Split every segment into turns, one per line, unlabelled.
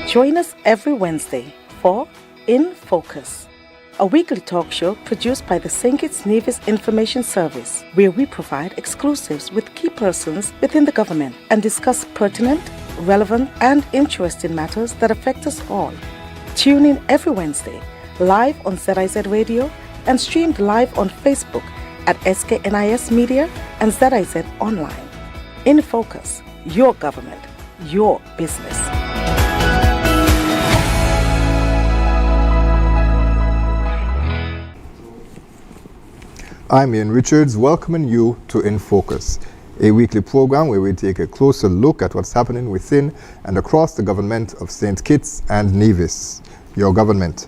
Join us every Wednesday for InFocus, a weekly talk show produced by the SKNIS Information Service, where we provide exclusives with key persons within the government and discuss pertinent, relevant, and interesting matters that affect us all. Tune in every Wednesday, live on ZIZ Radio and streamed live on Facebook at SKNIS Media and ZIZ Online. InFocus, your government, your business.
I'm Ian Richards, welcoming you to InFocus, a weekly program where we take a closer look at what's happening within and across the government of St. Kitts and Nevis, your government.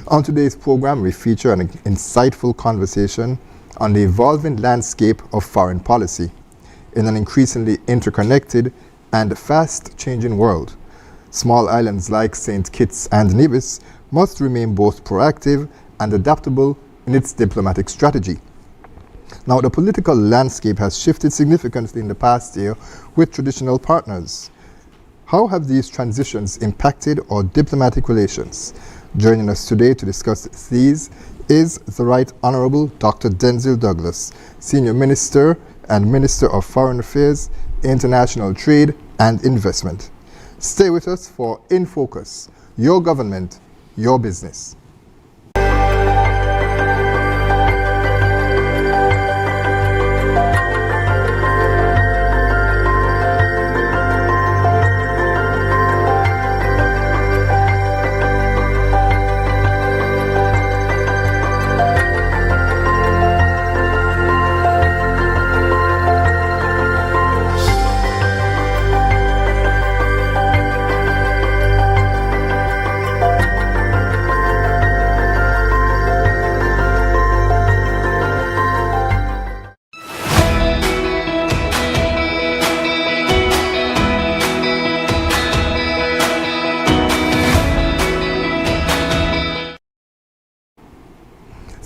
On today's program, we feature an insightful conversation on the evolving landscape of foreign policy in an increasingly interconnected and fast-changing world. Small islands like St. Kitts and Nevis must remain both proactive and adaptable in its diplomatic strategy. Now, the political landscape has shifted significantly in the past year with traditional partners. How have these transitions impacted our diplomatic relations? Joining us today to discuss these is the Right Honourable Dr. Denzil Douglas, Senior Minister and Minister of Foreign Affairs, International Trade and Investment. Stay with us for InFocus, your government, your business.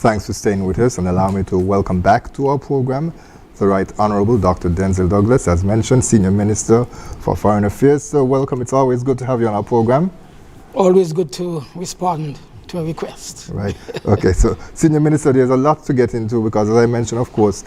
Thanks for staying with us, and allow me to welcome back to our program the Right Honourable Dr. Denzil Douglas, as mentioned, Senior Minister for Foreign Affairs. So welcome. It's always good to have you on our program.
Always good to respond to a request.
Right. Okay. So, Senior Minister, there's a lot to get into because, as I mentioned, of course,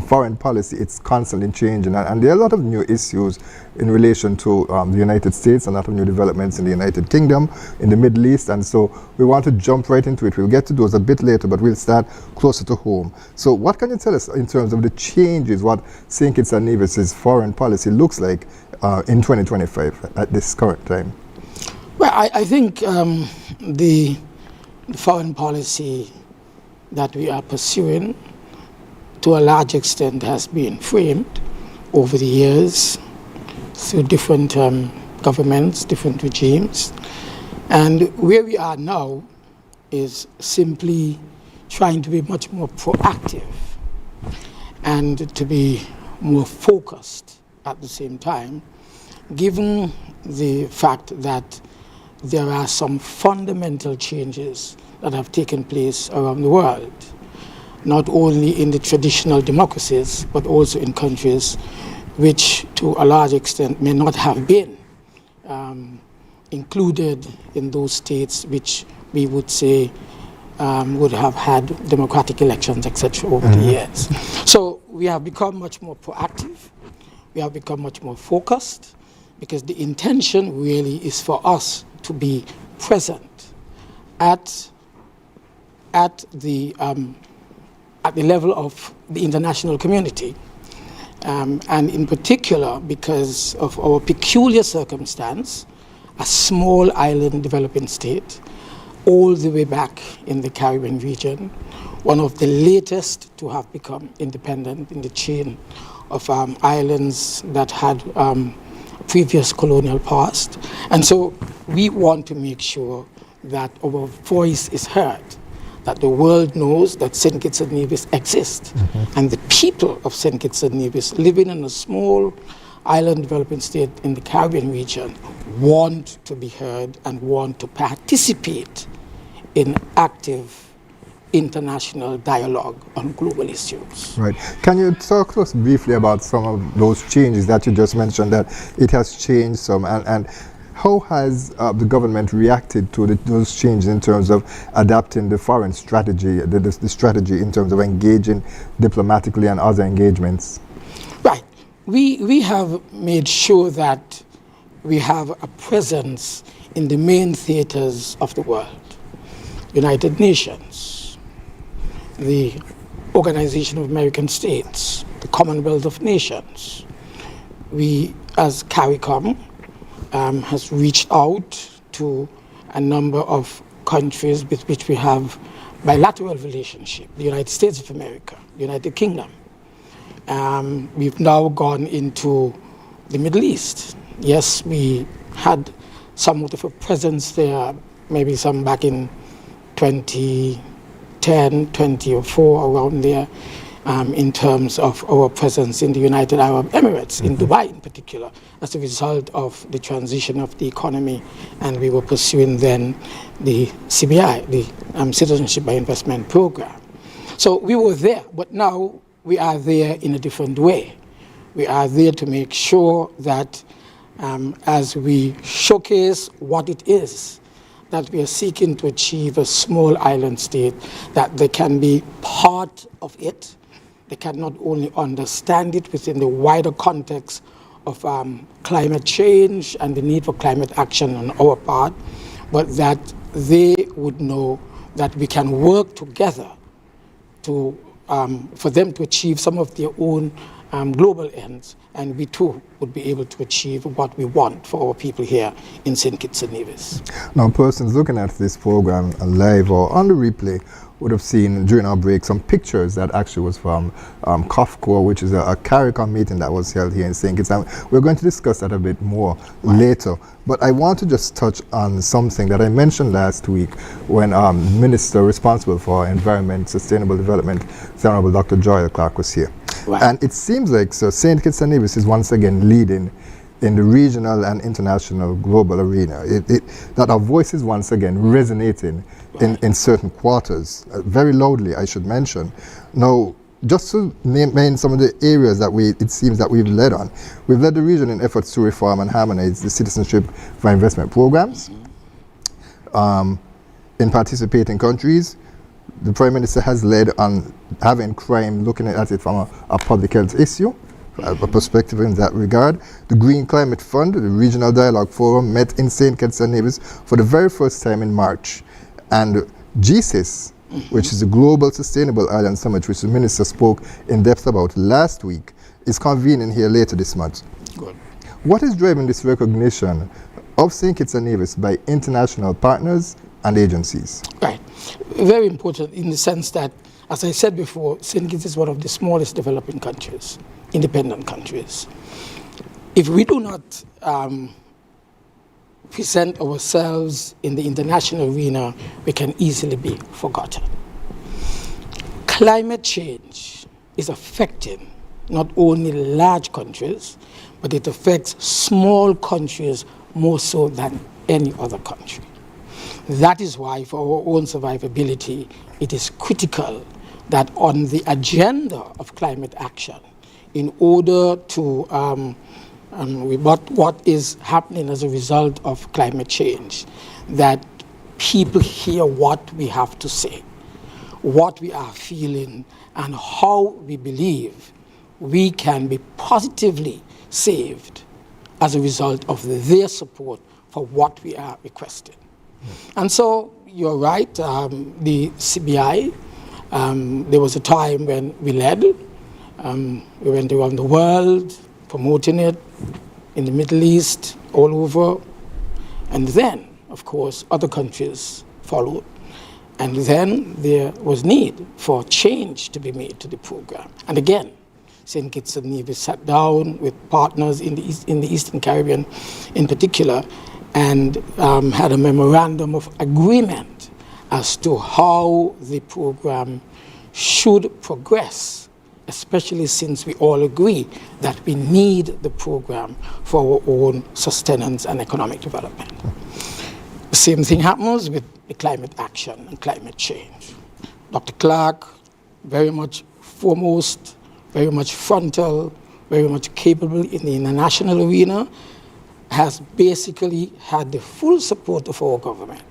foreign policy, it's constantly changing. And there are a lot of new issues in relation to the United States, a lot of new developments in the United Kingdom, in the Middle East. And so we want to jump right into it. We'll get to those a bit later, but we'll start closer to home. So what can you tell us in terms of the changes, what St. Kitts and Nevis's foreign policy looks like in 2025 at this current time?
Well, I think the foreign policy that we are pursuing to a large extent has been framed over the years through different governments, different regimes. And where we are now is simply trying to be much more proactive and to be more focused at the same time, given the fact that there are some fundamental changes that have taken place around the world, not only in the traditional democracies, but also in countries which, to a large extent, may not have been included in those states which we would say would have had democratic elections, etc., over the years. So we have become much more proactive, we have become much more focused, because the intention really is for us to be present at the level of the international community, and in particular because of our peculiar circumstance, a small island developing state, all the way back in the Caribbean region, one of the latest to have become independent in the chain of islands that had previous colonial past. And so we want to make sure that our voice is heard, that the world knows that St. Kitts and Nevis exists, and the people of St. Kitts and Nevis living in a small island developing state in the Caribbean region want to be heard and want to participate in active international dialogue on global issues.
Right. Can you talk to us briefly about some of those changes that you just mentioned, that it has changed some, and How has the government reacted to those changes in terms of adapting the foreign strategy, the strategy in terms of engaging diplomatically and other engagements?
Right. We have made sure that we have a presence in the main theaters of the world. United Nations, the Organization of American States, the Commonwealth of Nations. We, as CARICOM, has reached out to a number of countries with which we have bilateral relationship, the United States of America, the United Kingdom. We've now gone into the Middle East. Yes, we had somewhat of a presence there, maybe some back in 2010, 2004, around there, in terms of our presence in the United Arab Emirates, in Dubai in particular, as a result of the transition of the economy. And we were pursuing then the CBI, the Citizenship by Investment Program. So we were there, but now we are there in a different way. We are there to make sure that as we showcase what it is that we are seeking to achieve a small island state, that they can be part of it. They can not only understand it within the wider context of climate change and the need for climate action on our part, but that they would know that we can work together to, for them to achieve some of their own global ends, and we too would be able to achieve what we want for our people here in St. Kitts and Nevis.
Now, persons looking at this program live or on the replay would have seen during our break some pictures that actually was from COFCO, which is a CARICOM meeting that was held here in St. Kitts. And we're going to discuss that a bit more later. But I want to just touch on something that I mentioned last week when Minister responsible for Environment, Sustainable Development, the Honorable Dr. Joy Clark was here. Right. And it seems like St. Kitts and Nevis is once again leading in the regional and international global arena. That our voice is once again resonating in certain quarters, very loudly, I should mention. Now, just to name some of the areas that it seems that we've led on. We've led the region in efforts to reform and harmonize the Citizenship for Investment programs. In participating countries, the Prime Minister has led on having crime, looking at it from a public health issue, a perspective in that regard. The Green Climate Fund, the Regional Dialogue Forum, met in St. Kitts and Nevis for the very first time in March. And GSIS, which is the Global Sustainable Island Summit, which the Minister spoke in depth about last week, is convening here later this month. Good. What is driving this recognition of St. Kitts and Nevis by international partners and agencies? Right.
Very important in the sense that, as I said before, St. Kitts is one of the smallest developing countries, independent countries. If we do not present ourselves in the international arena, we can easily be forgotten. Climate change is affecting not only large countries, but it affects small countries more so than any other country. That is why, for our own survivability, it is critical that on the agenda of climate action, in order to what is happening as a result of climate change, that people hear what we have to say, what we are feeling, and how we believe we can be positively saved as a result of their support for what we are requesting. And so you're right, the CBI, there was a time when we led. We went around the world promoting it, in the Middle East, all over. And then, of course, other countries followed. And then there was need for change to be made to the program. And again, St. Kitts and Nevis sat down with partners in the Eastern Caribbean in particular, and had a memorandum of agreement as to how the program should progress, especially since we all agree that we need the program for our own sustenance and economic development. The same thing happens with the climate action and climate change. Dr. Clark, very much foremost, very much frontal, very much capable in the international arena, has basically had the full support of our government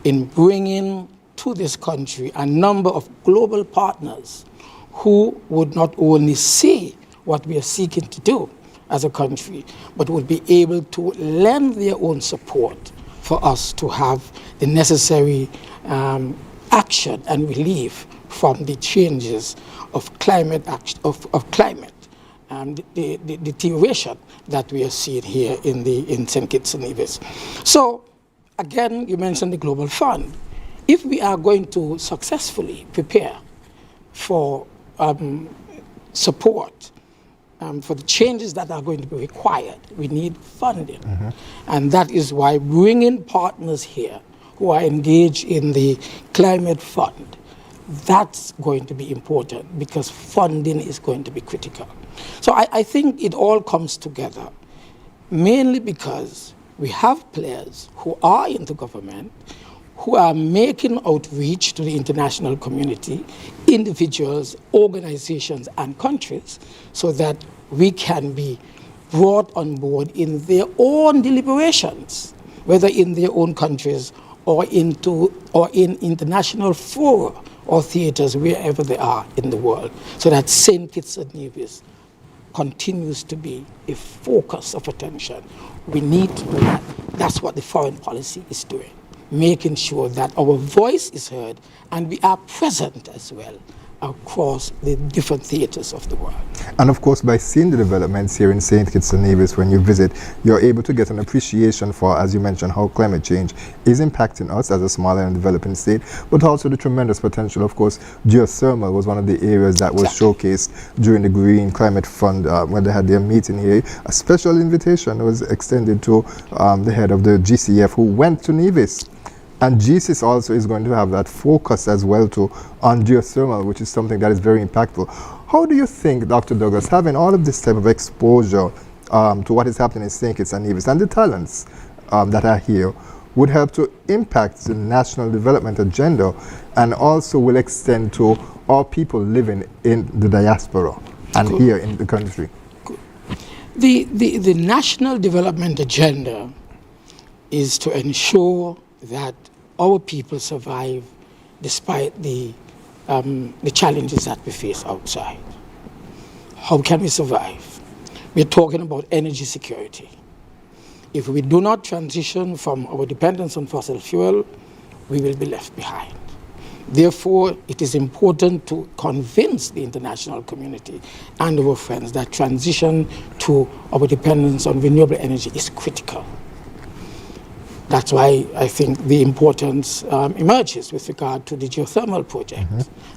in bringing to this country a number of global partners who would not only see what we are seeking to do as a country, but would be able to lend their own support for us to have the necessary action and relief from the changes of climate the deterioration that we are seeing here in St. Kitts and Nevis. So, again, you mentioned the Global Fund. If we are going to successfully prepare for support for the changes that are going to be required, we need funding. And that is why bringing partners here who are engaged in the Climate Fund, that's going to be important because funding is going to be critical. So I think it all comes together, mainly because we have players who are in the government, who are making outreach to the international community, individuals, organizations, and countries, so that we can be brought on board in their own deliberations, whether in their own countries or in international fora or theaters, wherever they are in the world, so that St. Kitts and Nevis continues to be a focus of attention. We need to do that. That's what the foreign policy is doing, making sure that our voice is heard and we are present as well across the different theaters of the world.
And of course, by seeing the developments here in St. Kitts and Nevis when you visit, you're able to get an appreciation for, as you mentioned, how climate change is impacting us as a smaller and developing state, but also the tremendous potential. Of course, geothermal was one of the areas that was showcased during the Green Climate Fund when they had their meeting here. A special invitation was extended to the head of the GCF who went to Nevis. And GCIS also is going to have that focus as well on geothermal, which is something that is very impactful. How do you think, Dr. Douglas, having all of this type of exposure to what is happening in St. Kitts and Nevis and the talents that are here would help to impact the national development agenda and also will extend to all people living in the diaspora and here in the country?
The national development agenda is to ensure that our people survive despite the challenges that we face outside. How can we survive? We're talking about energy security. If we do not transition from our dependence on fossil fuel, we will be left behind. Therefore, it is important to convince the international community and our friends that transition to our dependence on renewable energy is critical. That's why I think the importance emerges with regard to the geothermal project.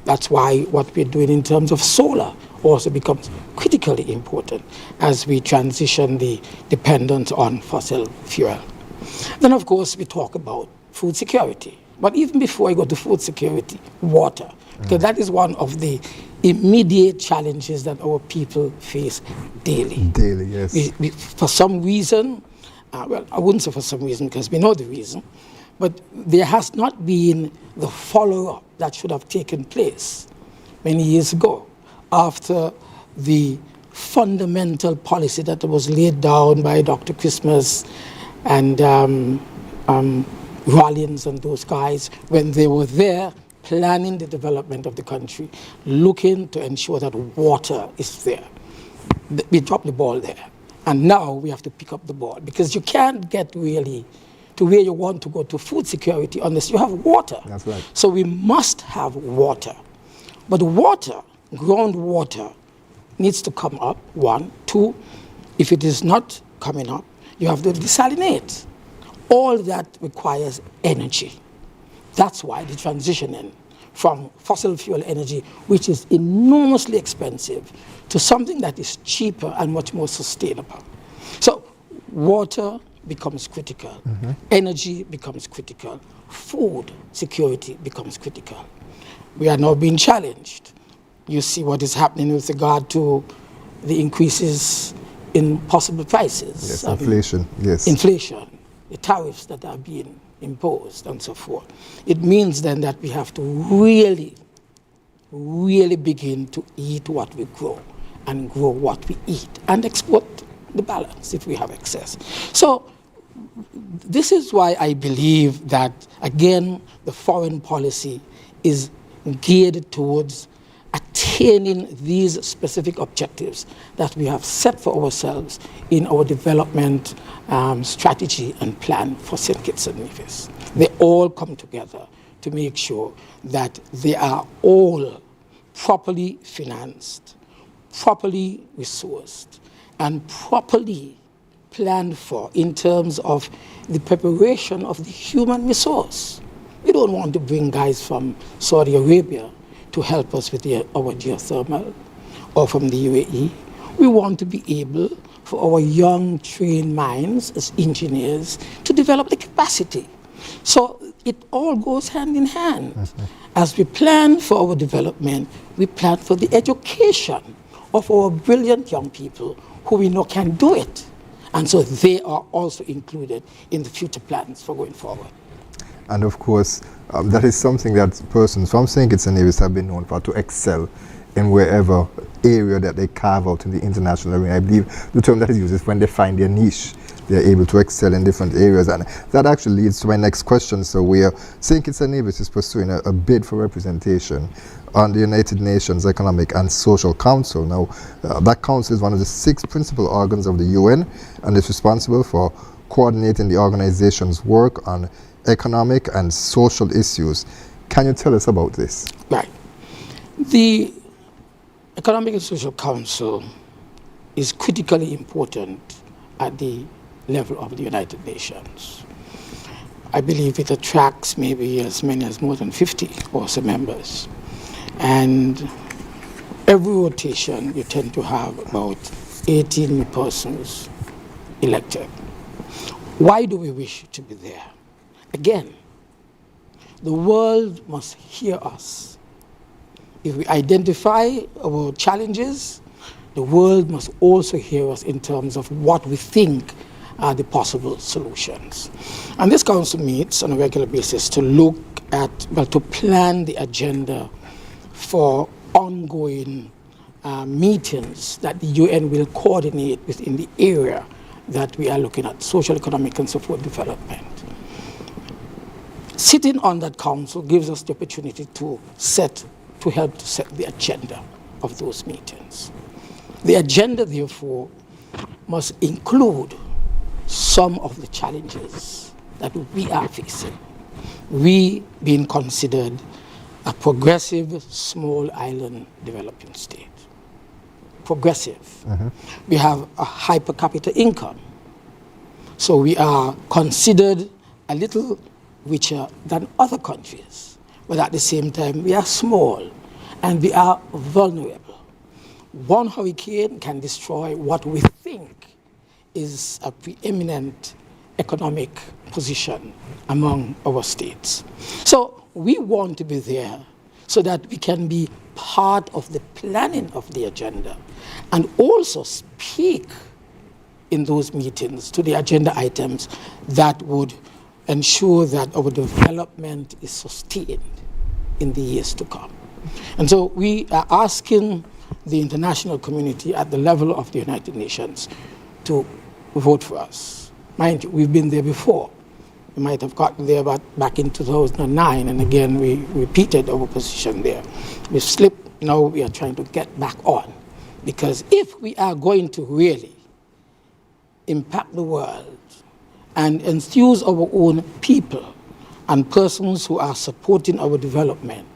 That's why what we're doing in terms of solar also becomes critically important as we transition the dependence on fossil fuel. Then, of course, we talk about food security. But even before I go to food security, water, because that is one of the immediate challenges that our people face daily.
Daily, yes.
We, for some reason, well, I wouldn't say for some reason because we know the reason, but there has not been the follow-up that should have taken place many years ago after the fundamental policy that was laid down by Dr. Christmas and Rollins and those guys when they were there planning the development of the country, looking to ensure that water is there. We dropped the ball there. And now we have to pick up the ball because you can't get really to where you want to go to food security unless you have water.
That's right.
So we must have water. But water, groundwater, needs to come up, one. Two, if it is not coming up, you have to desalinate. All that requires energy. That's why the transitioning from fossil fuel energy, which is enormously expensive, to something that is cheaper and much more sustainable. So water becomes critical, energy becomes critical, food security becomes critical. We are now being challenged. You see what is happening with regard to the increases in possible prices.
Yes, inflation, yes.
Inflation, the tariffs that are being imposed and so forth. It means then that we have to really begin to eat what we grow and grow what we eat and export the balance if we have excess. So this is why I believe that, again, the foreign policy is geared towards attaining these specific objectives that we have set for ourselves in our development strategy and plan for St. Kitts and Nevis. They all come together to make sure that they are all properly financed, properly resourced, and properly planned for in terms of the preparation of the human resource. We don't want to bring guys from Saudi Arabia to help us with our geothermal, or from the UAE. We want to be able for our young trained minds as engineers to develop the capacity. So it all goes hand in hand. As we plan for our development, we plan for the education of our brilliant young people who we know can do it. And so they are also included in the future plans for going forward.
And of course, that is something that persons from St. Kitts and Nevis have been known for, to excel in wherever area that they carve out in the international arena. I believe the term that is used is when they find their niche, they're able to excel in different areas. And that actually leads to my next question. So where St. Kitts and Nevis is pursuing a bid for representation on the United Nations Economic and Social Council. Now, that council is one of the 6 principal organs of the UN and is responsible for coordinating the organization's work on economic and social issues. Can you tell us about this?
Right. The Economic and Social Council is critically important at the level of the United Nations. I believe it attracts maybe as many as more than 50 or so members. And every rotation, you tend to have about 18 persons elected. Why do we wish to be there? Again, the world must hear us. If we identify our challenges, the world must also hear us in terms of what we think are the possible solutions. And this council meets on a regular basis to look at, well, to plan the agenda for ongoing meetings that the UN will coordinate within the area that we are looking at, social, economic, and support development. Sitting on that council gives us the opportunity to help to set the agenda of those meetings. The agenda, therefore, must include some of the challenges that we are facing. We being considered a progressive small island developing state. Progressive. We have a high per capita income. So we are considered a little richer than other countries. But at the same time, we are small and we are vulnerable. One hurricane can destroy what we think is a preeminent economic position among our states. So we want to be there so that we can be part of the planning of the agenda and also speak in those meetings to the agenda items that would ensure that our development is sustained in the years to come. And so we are asking the international community at the level of the United Nations to vote for us. Mind you, we've been there before. We might have gotten there back in 2009, and again we repeated our position there. We slipped, now we are trying to get back on. Because if we are going to really impact the world and enthuse our own people and persons who are supporting our development,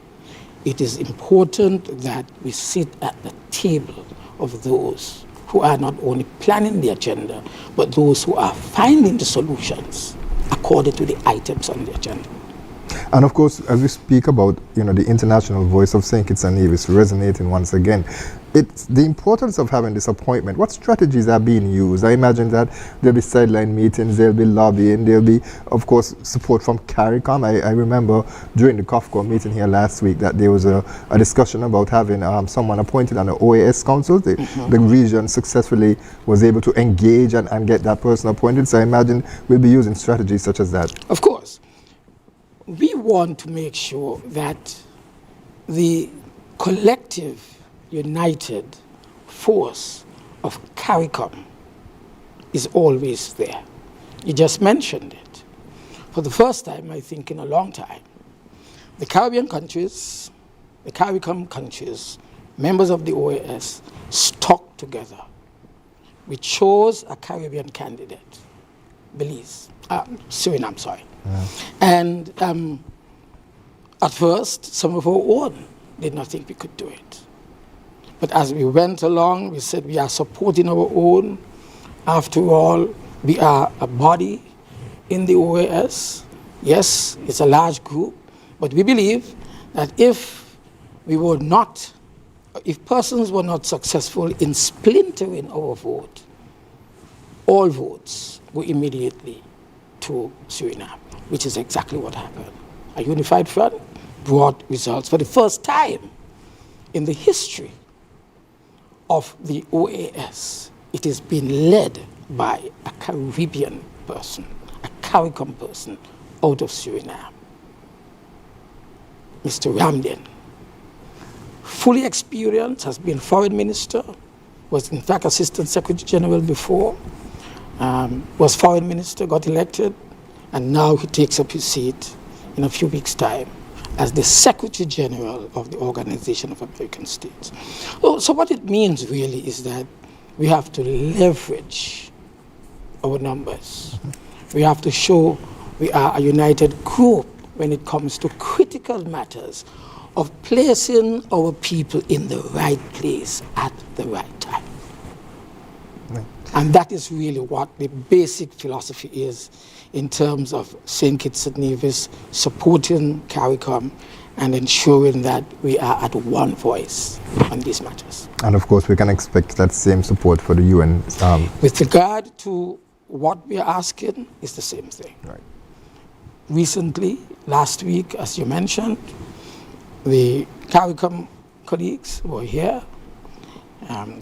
it is important that we sit at the table of those who are not only planning the agenda, but those who are finding the solutions according to the items on the agenda.
And of course, as we speak about, the international voice of St. Kitts and Nevis resonating once again, it's the importance of having this appointment. What strategies are being used? I imagine that there'll be sideline meetings, there'll be lobbying, there'll be, of course, support from CARICOM. I remember during the COFCO meeting here last week that there was a discussion about having someone appointed on the OAS Council. The region successfully was able to engage and get that person appointed. So I imagine we'll be using strategies such as that.
Of course. We want to make sure that the collective, united force of CARICOM is always there. You just mentioned it. For the first time, I think, in a long time, the Caribbean countries, the CARICOM countries, members of the OAS, stuck together. We chose a Caribbean candidate, Suriname, sorry. Yeah. And at first, some of our own did not think we could do it. But as we went along, we said we are supporting our own. After all, we are a body in the OAS. Yes, it's a large group, but we believe that if persons were not successful in splintering our vote, all votes go immediately to Suriname, which is exactly what happened. A unified front brought results for the first time in the history of the OAS. It has been led by a Caribbean person, a CARICOM person out of Suriname. Mr. Ramden, fully experienced, has been foreign minister, was in fact Assistant Secretary General before, was foreign minister, got elected, and now he takes up his seat in a few weeks' time as the Secretary General of the Organization of American States. So what it means really is that we have to leverage our numbers. We have to show we are a united group when it comes to critical matters of placing our people in the right place at the right time. Right. And that is really what the basic philosophy is in terms of St. Kitts and Nevis supporting CARICOM and ensuring that we are at one voice on these matters.
And of course, we can expect that same support for the UN.
With regard to what we are asking, is the same thing.
Right.
Recently, last week, as you mentioned, the CARICOM colleagues were here,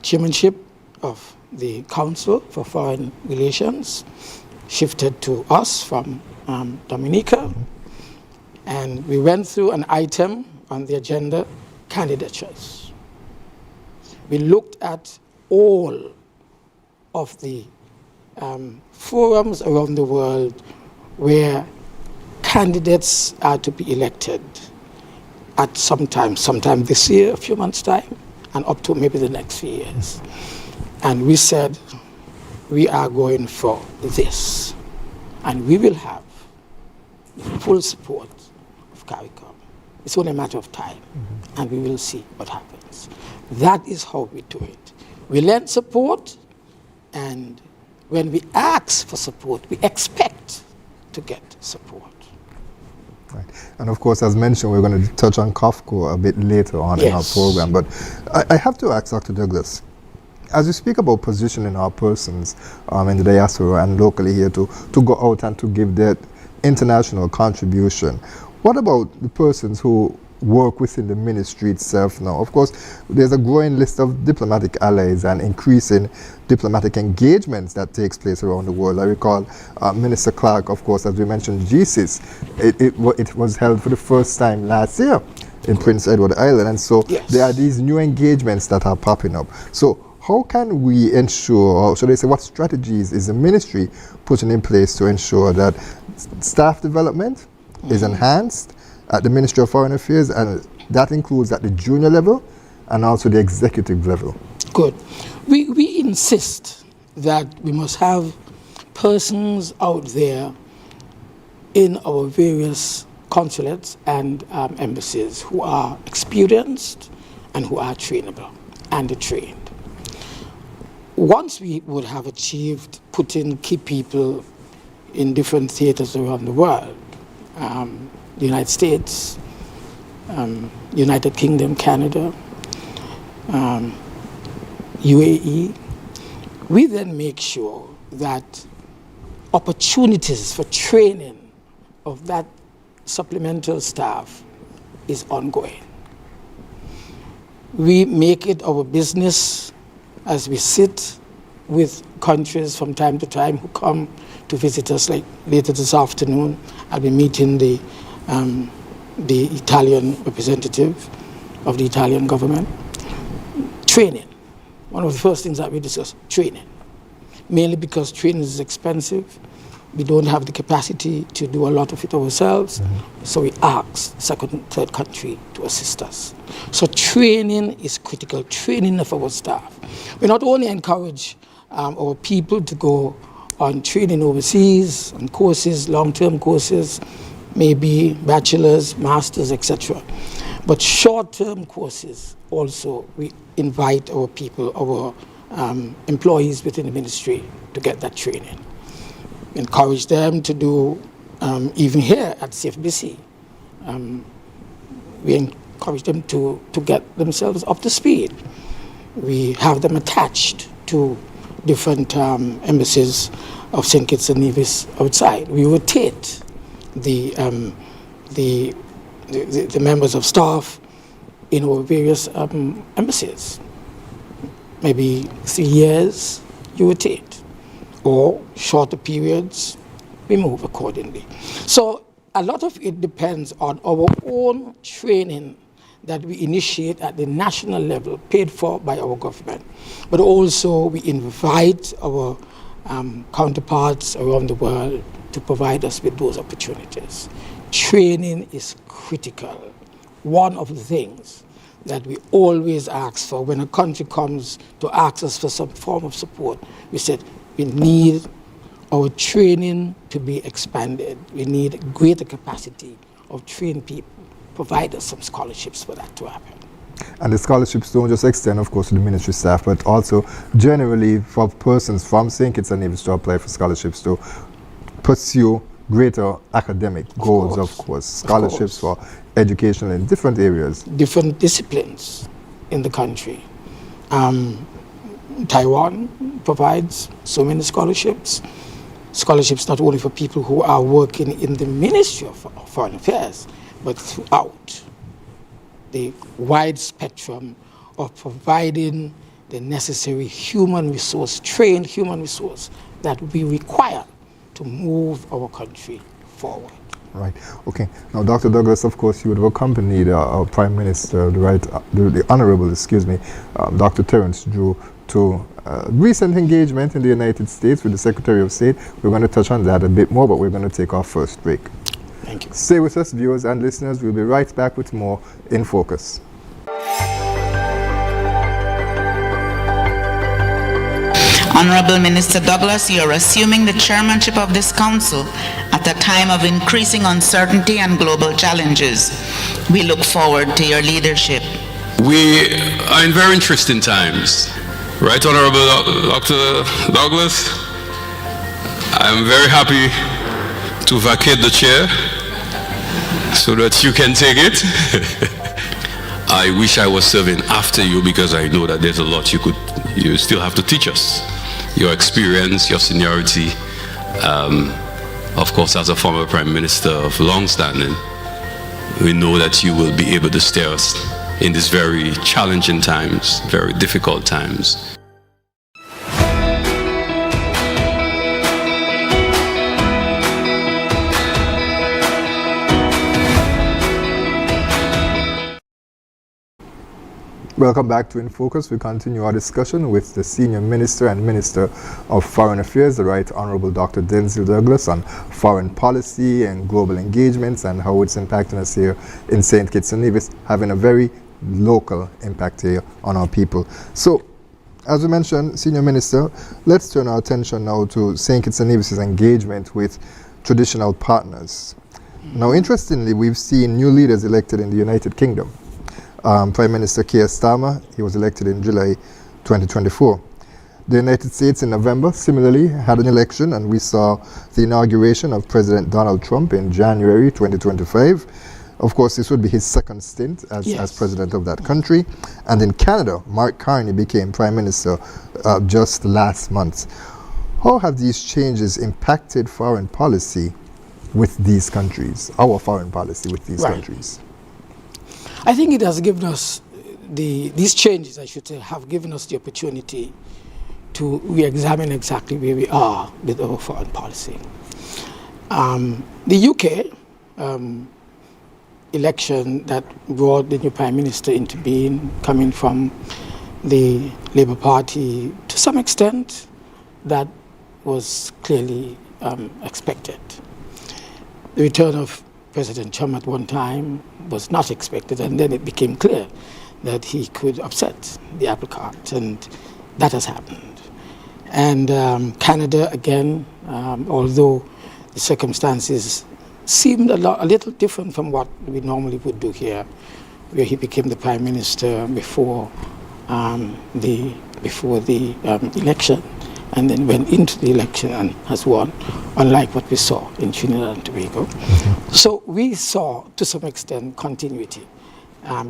chairmanship of the Council for Foreign Relations shifted to us from Dominica, and we went through an item on the agenda, candidatures. We looked at all of the forums around the world where candidates are to be elected at sometime this year, a few months' time, and up to maybe the next few years. And we said, we are going for this, and we will have the full support of CARICOM. It's only a matter of time, and we will see what happens. That is how we do it. We lend support, and when we ask for support, we expect to get support.
Right. And of course, as mentioned, we're going to touch on COFCO a bit later on in our program. But I have to ask Dr. Douglas, as you speak about positioning our persons in the diaspora and locally here to go out and to give their international contribution, what about the persons who work within the ministry itself now? Of course, there's a growing list of diplomatic allies and increasing diplomatic engagements that takes place around the world. I recall Minister Clark, of course, as we mentioned, GCIS, it was held for the first time last year in Prince Edward Island. And so there are these new engagements that are popping up. So how can we ensure, or should I say, what strategies is the ministry putting in place to ensure that staff development is enhanced at the Ministry of Foreign Affairs, and that includes at the junior level and also the executive level?
Good. We insist that we must have persons out there in our various consulates and embassies who are experienced and who are trainable and trained. Once we would have achieved putting key people in different theaters around the world, the United States, United Kingdom, Canada, UAE, we then make sure that opportunities for training of that supplemental staff is ongoing. We make it our business as we sit with countries from time to time who come to visit us, like later this afternoon, I'll be meeting the Italian representative of the Italian government. Training. One of the first things that we discuss, training. mainly because training is expensive. We don't have the capacity to do a lot of it ourselves, so we ask second and third country to assist us. So training is critical, training of our staff. We not only encourage our people to go on training overseas, on courses, long-term courses, maybe bachelor's, master's, etc. But short-term courses also, we invite our people, our employees within the ministry to get that training. Encourage them to do, even here at CFBC, we encourage them to get themselves up to speed. We have them attached to different embassies of St. Kitts and Nevis outside. We rotate the members of staff in our various embassies. Maybe 3 years, you rotate, or shorter periods, we move accordingly. So a lot of it depends on our own training that we initiate at the national level, paid for by our government. But also we invite our counterparts around the world to provide us with those opportunities. Training is critical. One of the things that we always ask for when a country comes to ask us for some form of support, we said we need our training to be expanded. We need greater capacity of trained people. Provide us some scholarships for that to happen.
And the scholarships don't just extend, of course, to the ministry staff, but also generally for persons from St. Kitts and Nevis to apply for scholarships to pursue greater academic goals, of course. Scholarships for education in different areas.
Different disciplines in the country. Taiwan provides so many scholarships. Scholarships not only for people who are working in the Ministry of Foreign Affairs, but throughout the wide spectrum of providing the necessary human resource, trained human resource that we require to move our country forward.
Right. Okay. Now, Dr. Douglas, of course, you would have accompanied our Prime Minister, the Honorable, Dr. Terence Drew, to recent engagement in the United States with the Secretary of State. We're going to touch on that a bit more, but we're going to take our first break.
Thank you.
Stay with us, viewers and listeners. We'll be right back with more In Focus.
Honorable Minister Douglas, you are assuming the chairmanship of this council at a time of increasing uncertainty and global challenges. We look forward to your leadership.
We are in very interesting times. Right, Honorable Dr. Douglas? I'm very happy to vacate the chair so that you can take it. I wish I was serving after you because I know that there's a lot you still have to teach us. Your experience, your seniority, of course, as a former Prime Minister of long standing, we know that you will be able to steer us in these very challenging times, very difficult times.
Welcome back to In Focus. We continue our discussion with the Senior Minister and Minister of Foreign Affairs, the Right Honorable Dr. Denzil Douglas, on foreign policy and global engagements and how it's impacting us here in St. Kitts and Nevis, having a very local impact here on our people. So, as we mentioned, Senior Minister, let's turn our attention now to St. Kitts and Nevis' engagement with traditional partners. Now, interestingly, we've seen new leaders elected in the United Kingdom. Prime Minister Keir Starmer, he was elected in July 2024. The United States in November similarly had an election, and we saw the inauguration of President Donald Trump in January 2025. Of course, this would be his second stint as president of that country. And in Canada, Mark Carney became Prime Minister just last month. How have these changes impacted foreign policy with these countries, our foreign policy with these countries?
I think it has given us, these changes, I should say, have given us the opportunity to re-examine exactly where we are with our foreign policy. The UK election that brought the new Prime Minister into being, coming from the Labour Party, to some extent, that was clearly expected. The return of President Trump at one time was not expected, and then it became clear that he could upset the apple cart, and that has happened. And Canada, again, although the circumstances seemed a little different from what we normally would do here, where he became the Prime Minister before the election, and then went into the election and has won, unlike what we saw in Trinidad and Tobago. So we saw, to some extent, continuity,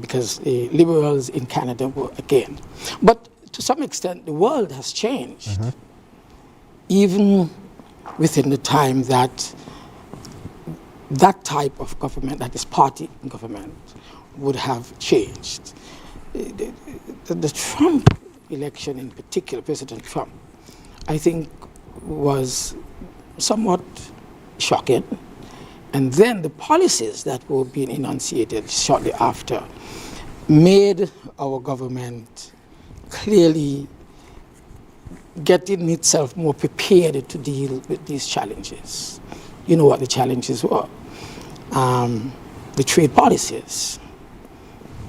because the Liberals in Canada were again. But to some extent, the world has changed, even within the time that that type of government, that is party government, would have changed. The Trump election in particular, President Trump, I think was somewhat shocking. And then the policies that were being enunciated shortly after made our government clearly getting itself more prepared to deal with these challenges. You know what the challenges were. The trade policies.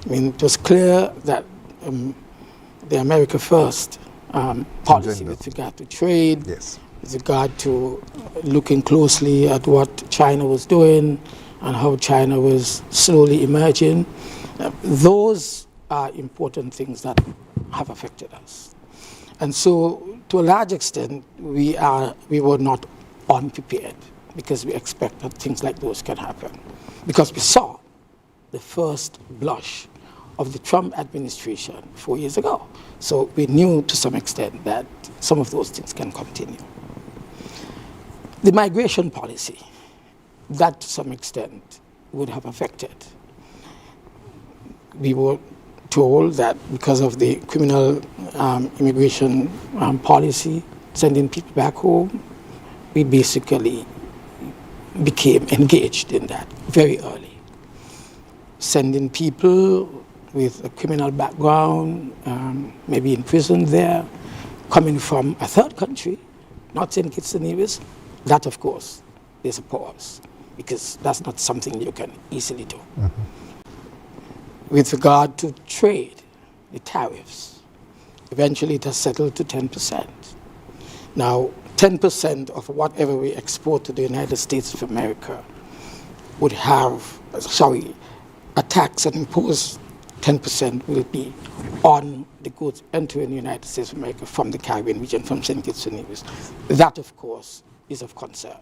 I mean, it was clear that the America First policy with regard to trade,
yes,
with regard to looking closely at what China was doing and how China was slowly emerging, those are important things that have affected us. And so, to a large extent, we were not unprepared, because we expect that things like those can happen. Because we saw the first blush of the Trump administration 4 years ago. So we knew to some extent that some of those things can continue. The migration policy, that to some extent would have affected. We were told that because of the criminal immigration policy, sending people back home, we basically became engaged in that very early. Sending people with a criminal background, maybe in prison there, coming from a third country, not St. Kitts and Nevis, that of course is a pause, because that's not something you can easily do. With regard to trade, the tariffs, eventually it has settled to 10%. Now, 10% of whatever we export to the United States of America would have, a tax and imposed 10% will be on the goods entering the United States of America from the Caribbean region, from St. Kitts and Nevis. That, of course, is of concern,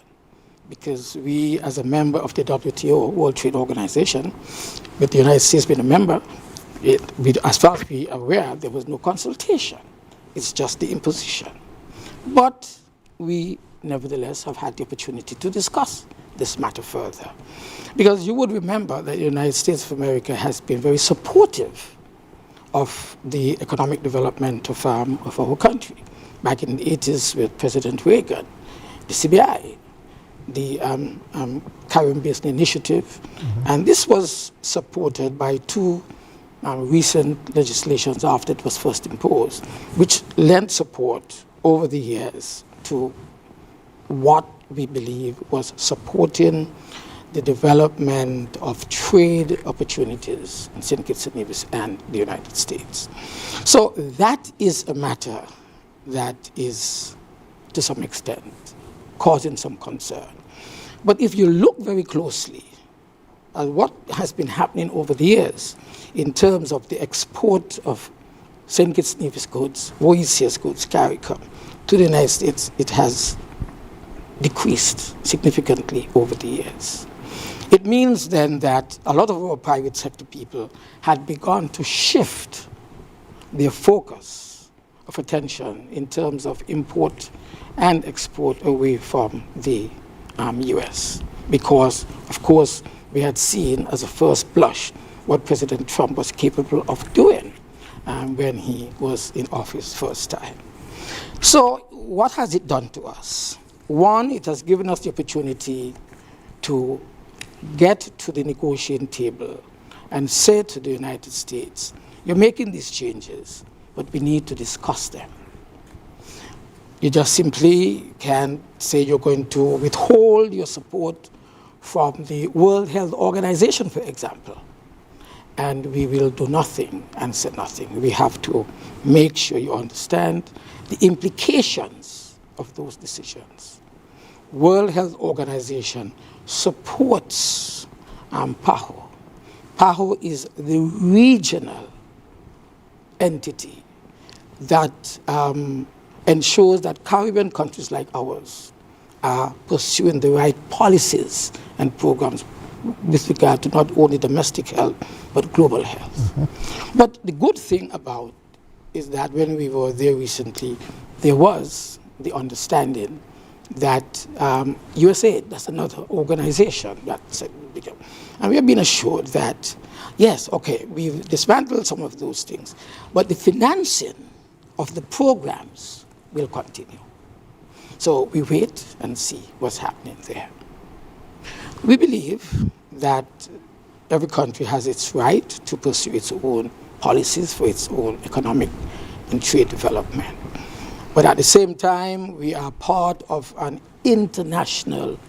because we, as a member of the WTO, World Trade Organization, with the United States being a member, as far as we are aware, there was no consultation. It's just the imposition. But we, nevertheless, have had the opportunity to discuss this matter further. Because you would remember that the United States of America has been very supportive of the economic development of our country. Back in the 80s with President Reagan, the CBI, the Caribbean Basin Initiative, and this was supported by two recent legislations after it was first imposed, which lent support over the years to what we believe was supporting the development of trade opportunities in St. Kitts and Nevis and the United States. So that is a matter that is, to some extent, causing some concern. But if you look very closely at what has been happening over the years in terms of the export of St. Kitts and Nevis goods, OECS goods, CARICOM, to the United States, it has decreased significantly over the years. It means then that a lot of our private sector people had begun to shift their focus of attention in terms of import and export away from the US. Because, of course, we had seen as a first blush what President Trump was capable of doing when he was in office first time. So what has it done to us? One, it has given us the opportunity to get to the negotiating table and say to the United States, you're making these changes, but we need to discuss them. You just simply can't say you're going to withhold your support from the World Health Organization, for example, and we will do nothing and say nothing. We have to make sure you understand the implications of those decisions. World Health Organization supports PAHO. PAHO is the regional entity that ensures that Caribbean countries like ours are pursuing the right policies and programs with regard to not only domestic health, but global health. Mm-hmm. But the good thing about is that when we were there recently, there was the understanding that USAID, that's another organization that said, and we have been assured that, yes, okay, we've dismantled some of those things, but the financing of the programs will continue. So we wait and see what's happening there. We believe that every country has its right to pursue its own policies for its own economic and trade development. But at the same time, we are part of an international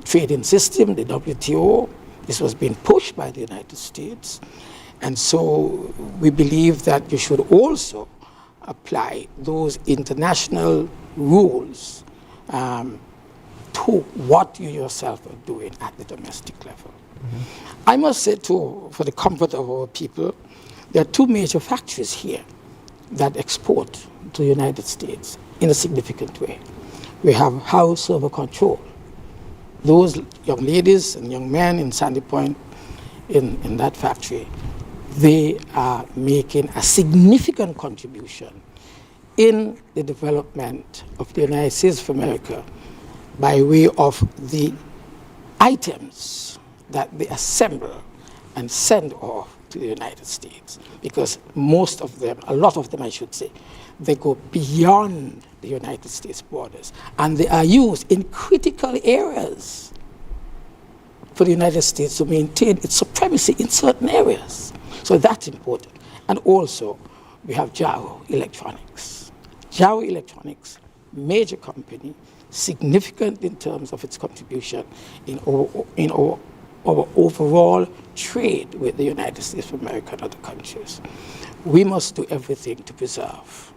trading system, the WTO. This was being pushed by the United States. And so we believe that you should also apply those international rules to what you yourself are doing at the domestic level. Mm-hmm. I must say too, for the comfort of our people, there are two major factories here that export to the United States in a significant way. We have house server control. Those young ladies and young men in Sandy Point, in that factory, they are making a significant contribution in the development of the United States of America by way of the items that they assemble and send off to the United States. Because most of them, a lot of them I should say, they go beyond the United States borders, and they are used in critical areas for the United States to maintain its supremacy in certain areas. So that's important. And also, we have Jaro Electronics. Jaro Electronics, major company, significant in terms of its contribution in our overall trade with the United States of America and other countries. We must do everything to preserve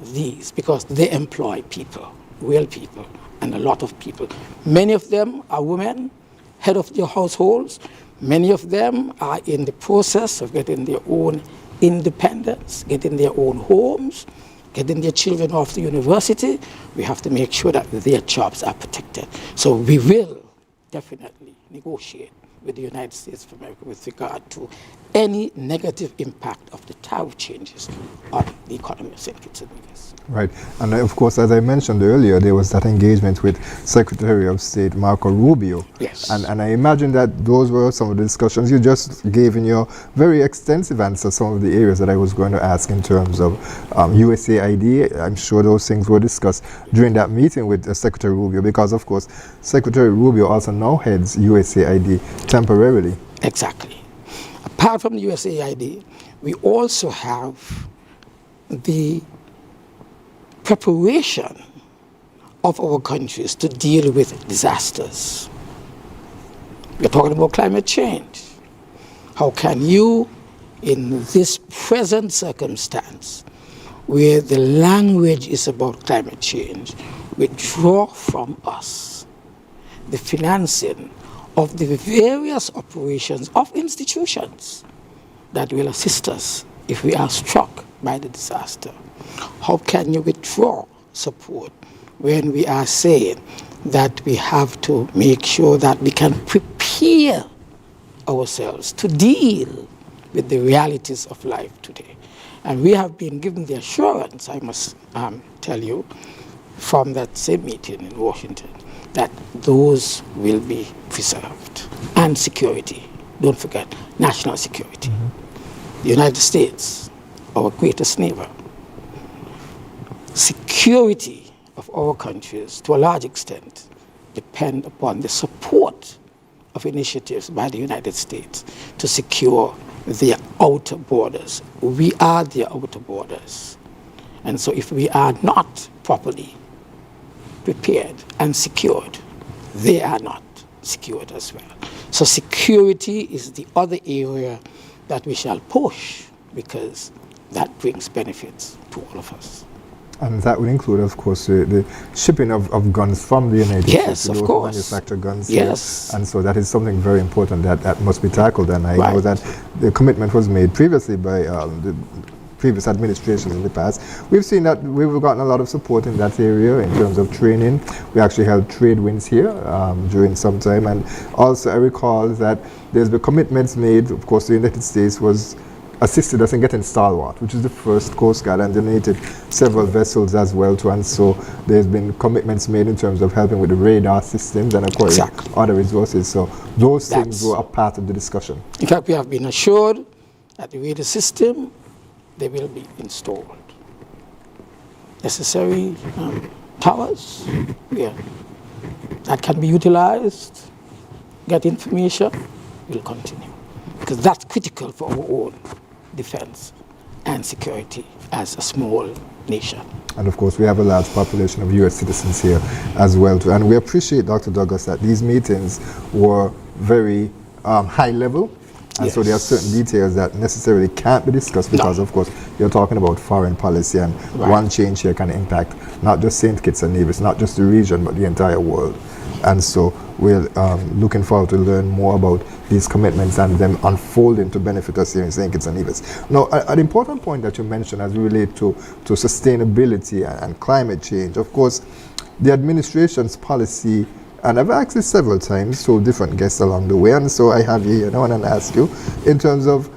these because they employ people, real people, and a lot of people. Many of them are women, head of their households. Many of them are in the process of getting their own independence, getting their own homes, getting their children off to university. We have to make sure that their jobs are protected. So we will definitely negotiate with the United States of America with regard to any negative impact of the tariff changes on the economy of St. Kitts and Nevis.
Right. And of course, as I mentioned earlier, there was that engagement with Secretary of State Marco Rubio.
Yes.
And I imagine that those were some of the discussions you just gave in your very extensive answer, some of the areas that I was going to ask in terms of USAID. I'm sure those things were discussed during that meeting with Secretary Rubio because, of course, Secretary Rubio also now heads USAID temporarily.
Exactly. Apart from the USAID, we also have the preparation of our countries to deal with disasters. We're talking about climate change. How can you, in this present circumstance, where the language is about climate change, withdraw from us the financing of the various operations of institutions that will assist us if we are struck by the disaster? How can you withdraw support when we are saying that we have to make sure that we can prepare ourselves to deal with the realities of life today? And we have been given the assurance, I must tell you, from that same meeting in Washington, that those will be preserved. And security, don't forget, national security. Mm-hmm. The United States, our greatest neighbor. Security of our countries, to a large extent, depend upon the support of initiatives by the United States to secure their outer borders. We are their outer borders. And so if we are not properly prepared and secured, they are not secured as well. So security is the other area that we shall push, because that brings benefits to all of us.
And that would include, of course, the shipping of guns from the United States.
Yes, of course.
Manufacture guns.
Yes.
Here. And so that is something very important that must be tackled. And I
Right.
know that the commitment was made previously by the previous administrations in the past. We've seen that we've gotten a lot of support in that area in terms of training. We actually held trade winds here during some time. And also I recall that there's been commitments made. Of course, the United States was assisted us in getting Stalwart, which is the first Coast Guard, and donated several vessels as well too. And so there's been commitments made in terms of helping with the radar systems and acquiring other resources. So those things were a part of the discussion.
In fact, we have been assured that the radar system, they will be installed. Necessary towers, that can be utilized, get information, will continue. Because that's critical for our own defense and security as a small nation.
And of course, we have a large population of U.S. citizens here as well too. And we appreciate, Dr. Douglas, that these meetings were very high level. And so there are certain details that necessarily can't be discussed because, of course, you're talking about foreign policy, and one change here can impact not just St. Kitts and Nevis, not just the region, but the entire world. And so we're looking forward to learn more about these commitments and them unfolding to benefit us here in St. Kitts and Nevis. Now, an important point that you mentioned as we relate to sustainability and climate change, of course, the administration's policy, and I've asked this several times to different guests along the way, and so I have you here now, and I want to ask you, in terms of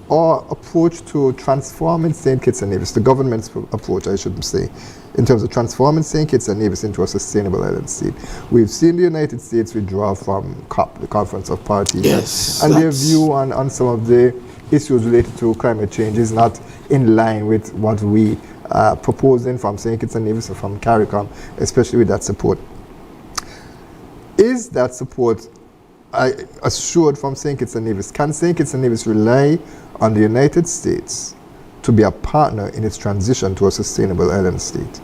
our approach to transforming St. Kitts and Nevis, the government's approach, I should say, in terms of transforming St. Kitts and Nevis into a sustainable island state. We've seen the United States withdraw from COP, the Conference of Parties, and their view on some of the issues related to climate change is not in line with what we are proposing from St. Kitts and Nevis or from CARICOM, especially with that support. Is that support assured from St. Kitts and Nevis? Can St. Kitts and Nevis rely on the United States to be a partner in its transition to a sustainable island state?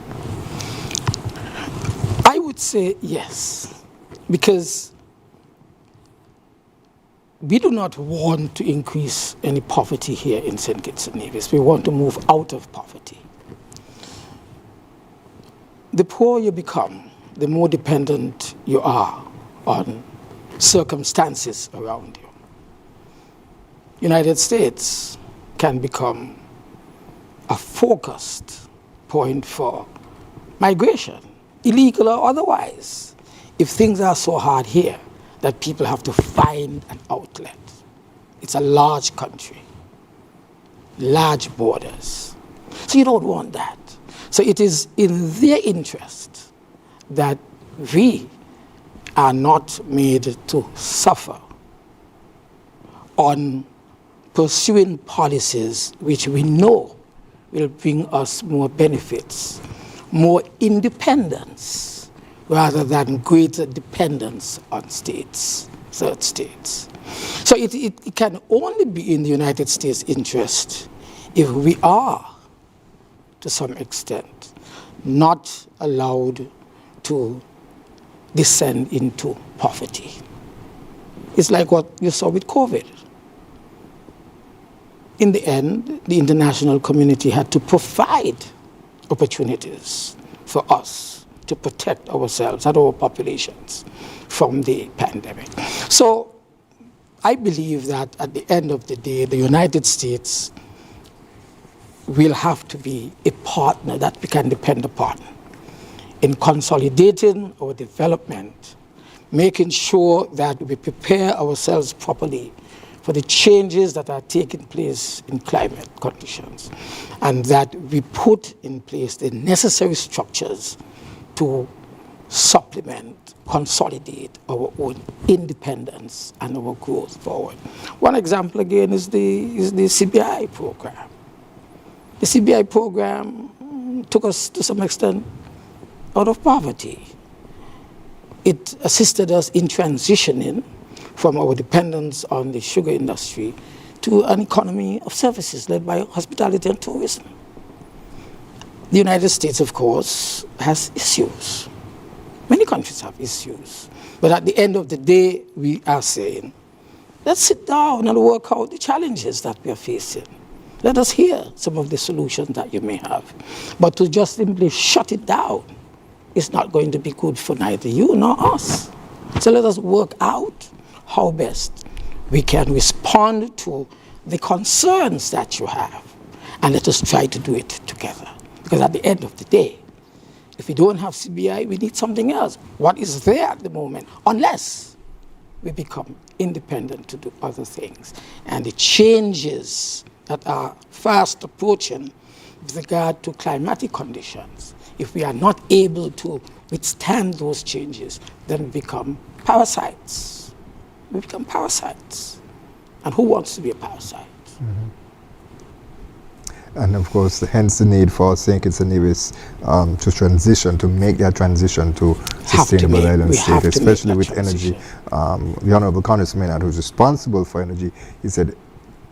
I would say yes, because we do not want to increase any poverty here in St. Kitts and Nevis. We want to move out of poverty. The poorer you become, the more dependent you are on circumstances around you. United States can become a focused point for migration, illegal or otherwise, if things are so hard here that people have to find an outlet. It's a large country, large borders. So you don't want that. So it is in their interest that we are not made to suffer on pursuing policies which we know will bring us more benefits, more independence, rather than greater dependence on states, third states. So it can only be in the United States' interest if we are, to some extent, not allowed to descend into poverty. It's like what you saw with COVID. In the end, the international community had to provide opportunities for us to protect ourselves and our populations from the pandemic. So I believe that at the end of the day, the United States will have to be a partner that we can depend upon in consolidating our development, making sure that we prepare ourselves properly for the changes that are taking place in climate conditions, and that we put in place the necessary structures to supplement, consolidate our own independence and our growth forward. One example again is the CBI program. The CBI program took us to some extent out of poverty. It assisted us in transitioning from our dependence on the sugar industry to an economy of services led by hospitality and tourism. The United States, of course, has issues. Many countries have issues. But at the end of the day, we are saying, let's sit down and work out the challenges that we are facing. Let us hear some of the solutions that you may have. But to just simply shut it down is not going to be good for neither you nor us. So let us work out how best we can respond to the concerns that you have. And let us try to do it together. Because at the end of the day, if we don't have CBI, we need something else. What is there at the moment? Unless we become independent to do other things. And the changes that are fast approaching with regard to climatic conditions, if we are not able to withstand those changes, then we become parasites. We become parasites. And who wants to be a parasite?
Mm-hmm. And of course, hence the need for St. Kitts and Nevis to transition, to make that transition to sustainable island state, especially with energy. The Honorable Congressman, who's responsible for energy, he said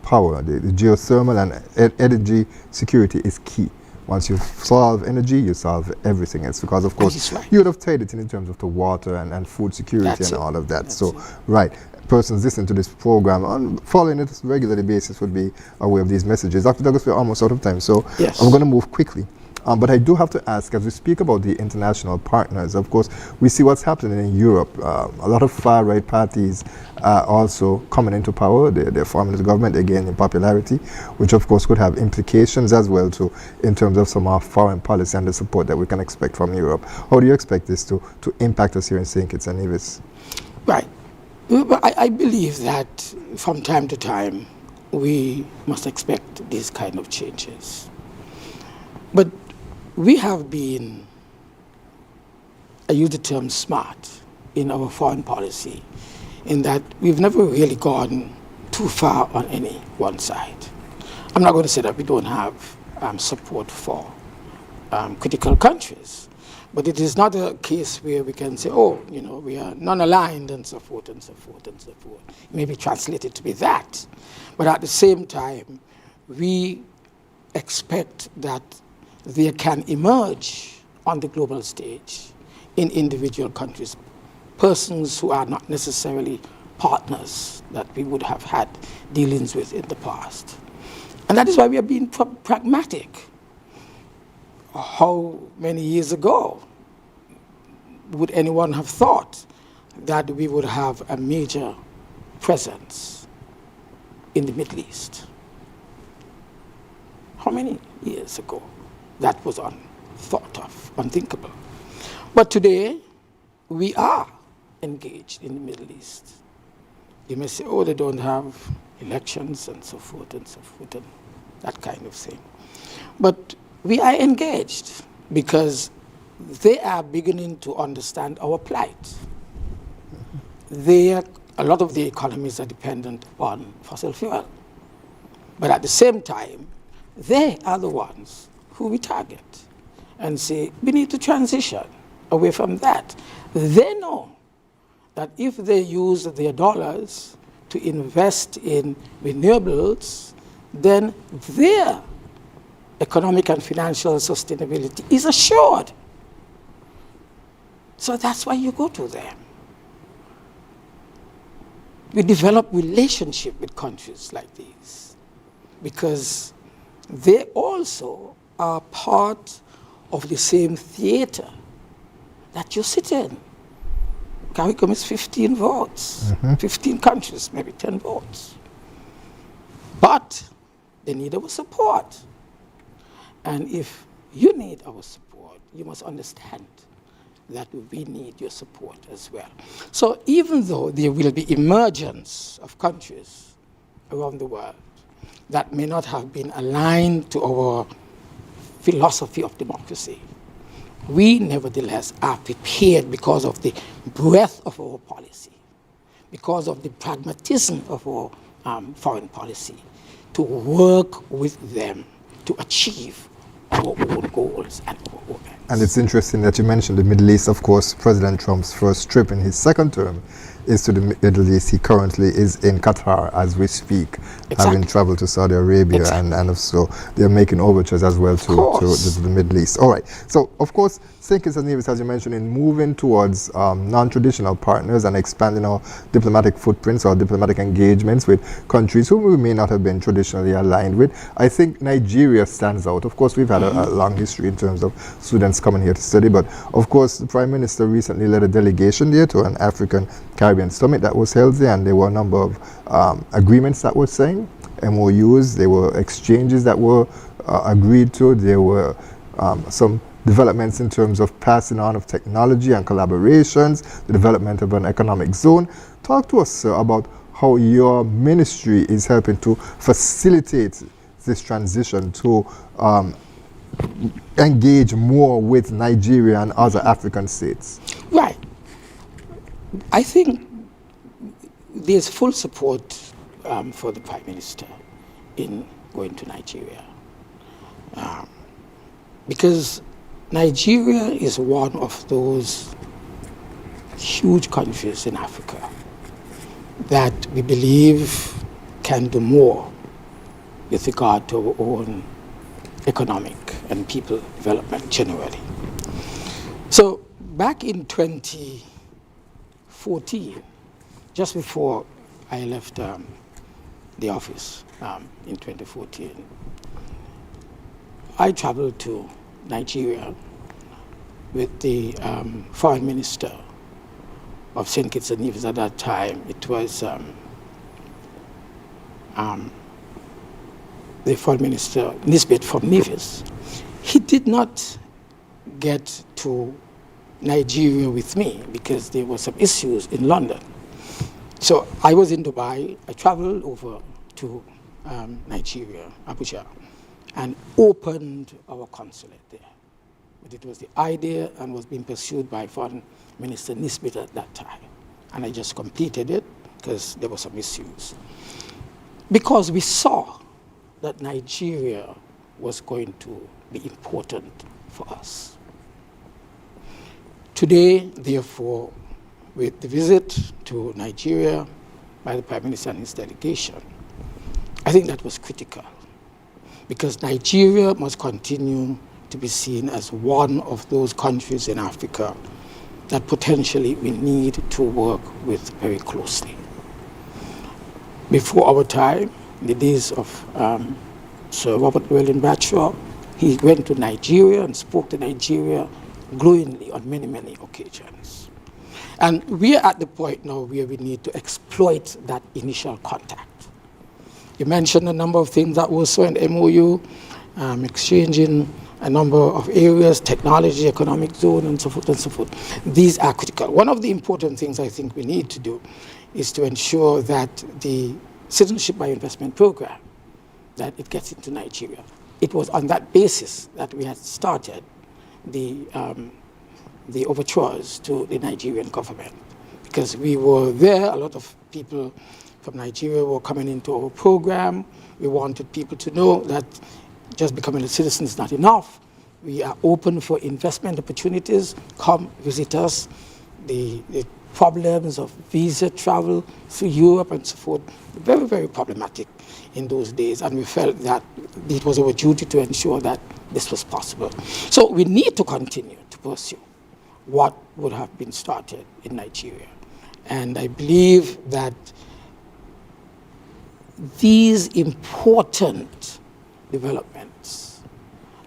power, the geothermal and energy security is key. Once you solve energy, you solve everything else. Because, of course, you would have tied it in terms of the water and food security and all of that. So, right. Persons listening to this program and following it on a regular basis would be aware of these messages. Dr. Douglas, we're almost out of time, so I'm going to move quickly. But I do have to ask, as we speak about the international partners, of course, we see what's happening in Europe. A lot of far-right parties are also coming into power. They're forming the government, they're gaining popularity, which of course could have implications as well too, in terms of some of our foreign policy and the support that we can expect from Europe. How do you expect this to impact us here in St. Kitts and Nevis?
Right. I believe that from time to time we must expect these kind of changes. But we have been, I use the term smart, in our foreign policy, in that we've never really gone too far on any one side. I'm not going to say that we don't have support for critical countries. But it is not a case where we can say, oh, you know, we are non-aligned and so forth and so forth and so forth. It may be translated to be that. But at the same time, we expect that there can emerge on the global stage in individual countries persons who are not necessarily partners that we would have had dealings with in the past. And that is why we are being pragmatic. How many years ago would anyone have thought that we would have a major presence in the Middle East? How many years ago? That was unthought of, unthinkable. But today, we are engaged in the Middle East. You may say, oh, they don't have elections and so forth and that kind of thing. But we are engaged because they are beginning to understand our plight. A lot of the economies are dependent on fossil fuel. But at the same time, they are the ones who we target and say, we need to transition away from that. They know that if they use their dollars to invest in renewables, then their economic and financial sustainability is assured. So that's why you go to them. We develop relationship with countries like these because they also are part of the same theater that you sit in. CARICOM is 15 votes, 15 countries, maybe 10 votes. But they need our support. And if you need our support, you must understand that we need your support as well. So even though there will be emergence of countries around the world that may not have been aligned to our philosophy of democracy, we nevertheless are prepared because of the breadth of our policy, because of the pragmatism of our foreign policy, to work with them to achieve our own goals and our own ends.
And it's interesting that you mentioned the Middle East. Of course, President Trump's first trip in his second term is to the Middle East. He currently is in Qatar as we speak, having traveled to Saudi Arabia, and so they're making overtures as well to the Middle East. All right. So, of course, St. Kitts and Nevis, as you mentioned, in moving towards non-traditional partners and expanding our diplomatic footprints or diplomatic engagements with countries whom we may not have been traditionally aligned with, I think Nigeria stands out. Of course, we've had a long history in terms of students coming here to study, but of course, the Prime Minister recently led a delegation there to an African Caribbean summit that was held there, and there were a number of agreements that were signed, MOUs, there were exchanges that were agreed to, there were some developments in terms of passing on of technology and collaborations, the development of an economic zone. Talk to us, sir, about how your ministry is helping to facilitate this transition to engage more with Nigeria and other African states.
Right. I think there's full support for the Prime Minister in going to Nigeria. Because Nigeria is one of those huge countries in Africa that we believe can do more with regard to our own economic and people development generally. So back in 2014, just before I left the office in 2014, I traveled to Nigeria with the foreign minister of St. Kitts and Nevis at that time. It was the foreign minister, Nisbet from Nevis. He did not get to Nigeria with me because there were some issues in London. So I was in Dubai. I traveled over to Nigeria, Abuja, and opened our consulate there. But it was the idea and was being pursued by Foreign Minister Nisbet at that time. And I just completed it because there were some issues. Because we saw that Nigeria was going to be important for us. Today, therefore, with the visit to Nigeria by the Prime Minister and his delegation, I think that was critical, because Nigeria must continue to be seen as one of those countries in Africa that potentially we need to work with very closely. Before our time, in the days of Sir Robert Llewellyn Bradshaw, he went to Nigeria and spoke to Nigeria glowingly on many, many occasions. And we are at the point now where we need to exploit that initial contact. You mentioned a number of things that were so in MOU, exchanging a number of areas, technology, economic zone, and so forth and so forth. These are critical. One of the important things I think we need to do is to ensure that the Citizenship by Investment program, that it gets into Nigeria. It was on that basis that we had started the overtures to the Nigerian government, because we were there, a lot of people from Nigeria were coming into our program. We wanted people to know that just becoming a citizen is not enough. We are open for investment opportunities. Come visit us. The problems of visa travel through Europe and so forth, very, very problematic in those days, and we felt that it was our duty to ensure that this was possible. So we need to continue to pursue what would have been started in Nigeria. And I believe that these important developments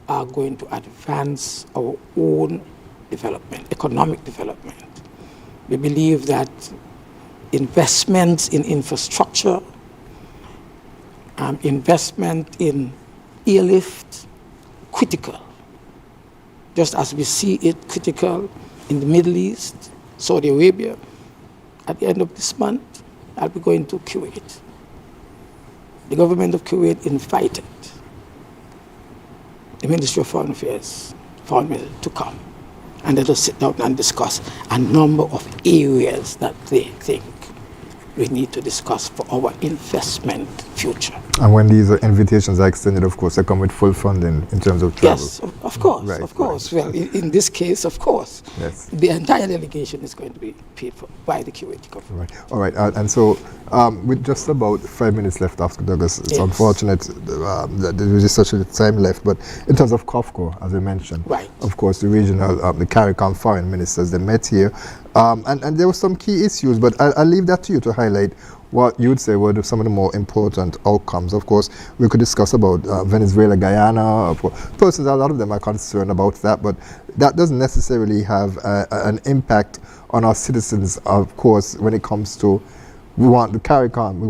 are going to advance our own development, economic development. We believe that investments in infrastructure, investment in airlift, critical. Just as we see it critical in the Middle East, Saudi Arabia. At the end of this month, I'll be going to Kuwait. The government of Kuwait invited the Ministry of Foreign Affairs, Foreign Minister, to come and let us sit down and discuss a number of areas that they think we need to discuss for our investment future.
And when these invitations are extended, of course, they come with full funding in terms of travel.
Yes, of course,
Right,
of course.
right.
Well, in this case, of course,
Yes.
the entire delegation is going to be paid for by the Kuwaiti government.
Right. All right. And so, with just about 5 minutes left, Dr. Douglas, it's
Yes.
unfortunate that there is such a time left. But in terms of COFCO, as I mentioned,
Right.
of course, the regional, the CARICOM foreign ministers, they met here, and there were some key issues. But I'll leave that to you to highlight what you would say were some of the more important outcomes. Of course, we could discuss about Venezuela, Guyana. Personally, a lot of them are concerned about that, but that doesn't necessarily have an impact on our citizens. Of course, when it comes to, we want the CARICOM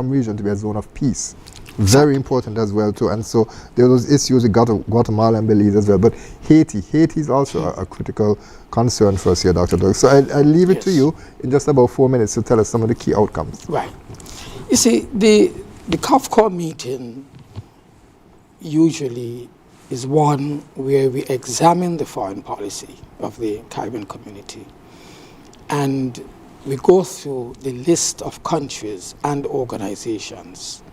region to be a zone of peace. Very important as well too. And so there are those issues with Guatemala and Belize as well. But Haiti is also a critical concern for us here, Dr. Doug. So I'll leave it to you in just about 4 minutes to tell us some of the key outcomes.
Right. You see, the COFCO meeting usually is one where we examine the foreign policy of the Caribbean community, and we go through the list of countries and organizations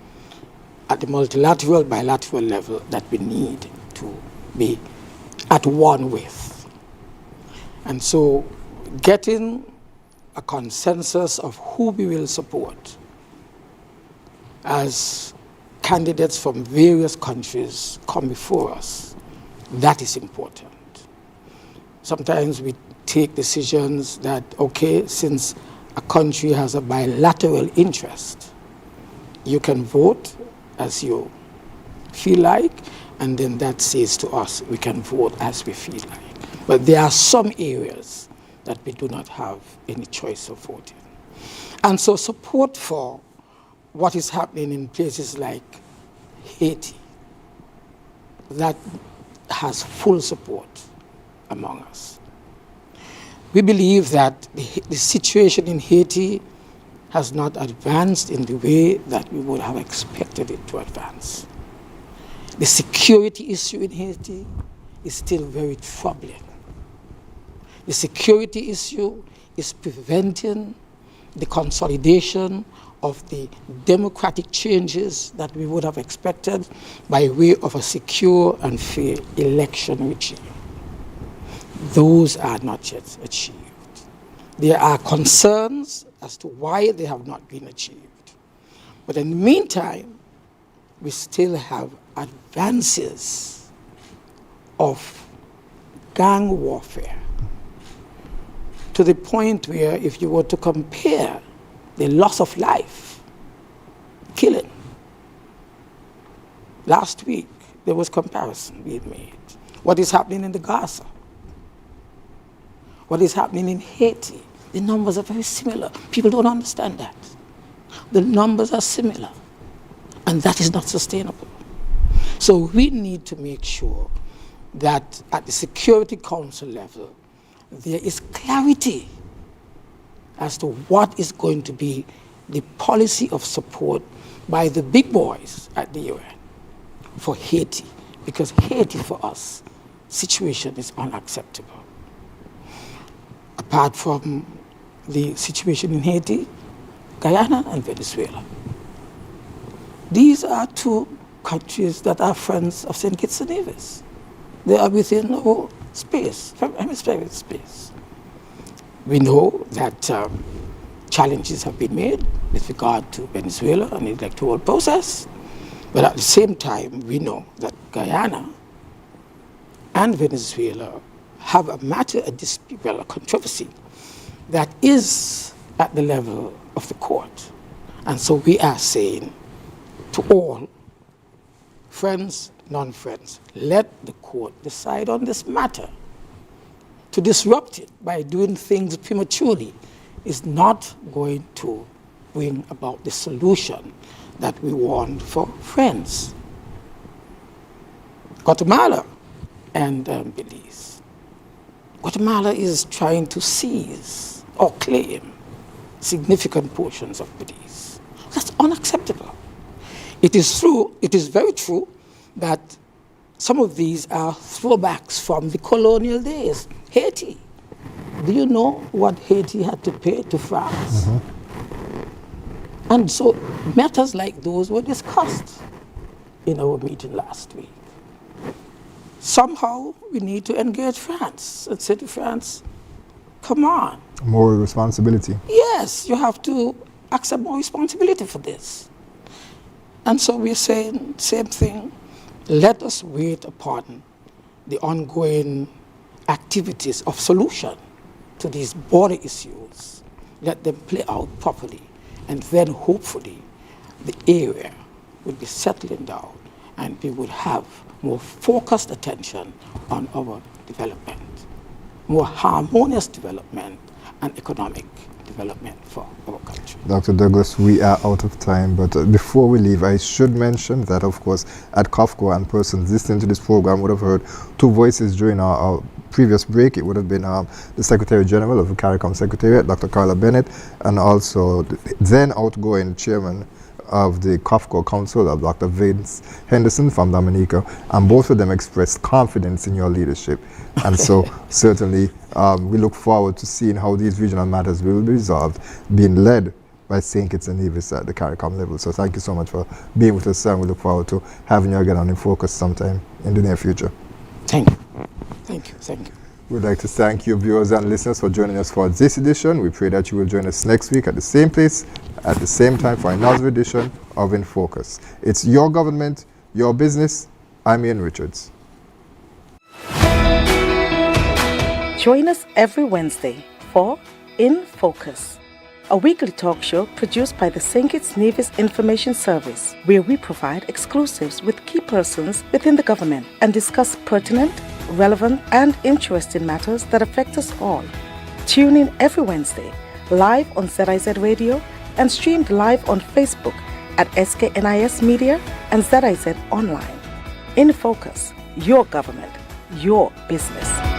at the multilateral, bilateral level that we need to be at one with. And so getting a consensus of who we will support as candidates from various countries come before us, that is important. Sometimes we take decisions that, okay, since a country has a bilateral interest, you can vote as you feel like, and then that says to us, we can vote as we feel like. But there are some areas that we do not have any choice of voting. And so support for what is happening in places like Haiti, that has full support among us. We believe that the situation in Haiti has not advanced in the way that we would have expected it to advance. The security issue in Haiti is still very troubling. The security issue is preventing the consolidation of the democratic changes that we would have expected by way of a secure and fair election regime. Those are not yet achieved. There are concerns as to why they have not been achieved. But in the meantime, we still have advances of gang warfare to the point where if you were to compare the loss of life, killing, last week there was comparison being made. What is happening in the Gaza? What is happening in Haiti? The numbers are very similar. People don't understand that. The numbers are similar, and that is not sustainable. So we need to make sure that at the Security Council level, there is clarity as to what is going to be the policy of support by the big boys at the UN for Haiti, because Haiti for us, situation is unacceptable. Apart from the situation in Haiti, Guyana and Venezuela. These are two countries that are friends of St. Kitts and Nevis. They are within our space, hemispheric space. We know that challenges have been made with regard to Venezuela and the electoral process, but at the same time, we know that Guyana and Venezuela have a matter, a dispute, well, a controversy that is at the level of the court. And so we are saying to all, friends, non-friends, let the court decide on this matter. To disrupt it by doing things prematurely is not going to bring about the solution that we want for friends. Guatemala and Belize. Guatemala is trying to seize or claim significant portions of Belize. That's unacceptable. It is true, it is very true that some of these are throwbacks from the colonial days. Haiti. Do you know what Haiti had to pay to France? And so matters like those were discussed in our meeting last week. Somehow we need to engage France and say to France, come on.
More responsibility.
Yes, you have to accept more responsibility for this. And so we're saying same thing. Let us wait upon the ongoing activities of solution to these border issues. Let them play out properly. And then hopefully the area will be settling down and we will have more focused attention on our development, more harmonious development and economic development for our country.
Dr. Douglas, we are out of time, but before we leave, I should mention that, of course, at COFCO, and persons listening to this program would have heard two voices during our previous break. It would have been the Secretary General of the CARICOM Secretariat, Dr. Carla Bennett, and also the then outgoing Chairman of the COFCO Council, of Dr. Vince Henderson from Dominica, and both of them expressed confidence in your leadership. And so certainly we look forward to seeing how these regional matters will be resolved, being led by St. Kitts and Nevis at the CARICOM level. So thank you so much for being with us, sir, and we look forward to having you again on InFocus sometime in the near future.
Thank you. Thank you. Thank you.
We'd like to thank you, viewers and listeners, for joining us for this edition. We pray that you will join us next week at the same place, at the same time, for another edition of InFocus. It's your government, your business. I'm Ian Richards.
Join us every Wednesday for InFocus, a weekly talk show produced by the St. Kitts Nevis Information Service, where we provide exclusives with key persons within the government and discuss pertinent, relevant, and interesting matters that affect us all. Tune in every Wednesday, live on ZIZ Radio and streamed live on Facebook at SKNIS Media and ZIZ Online. InFocus, your government, your business.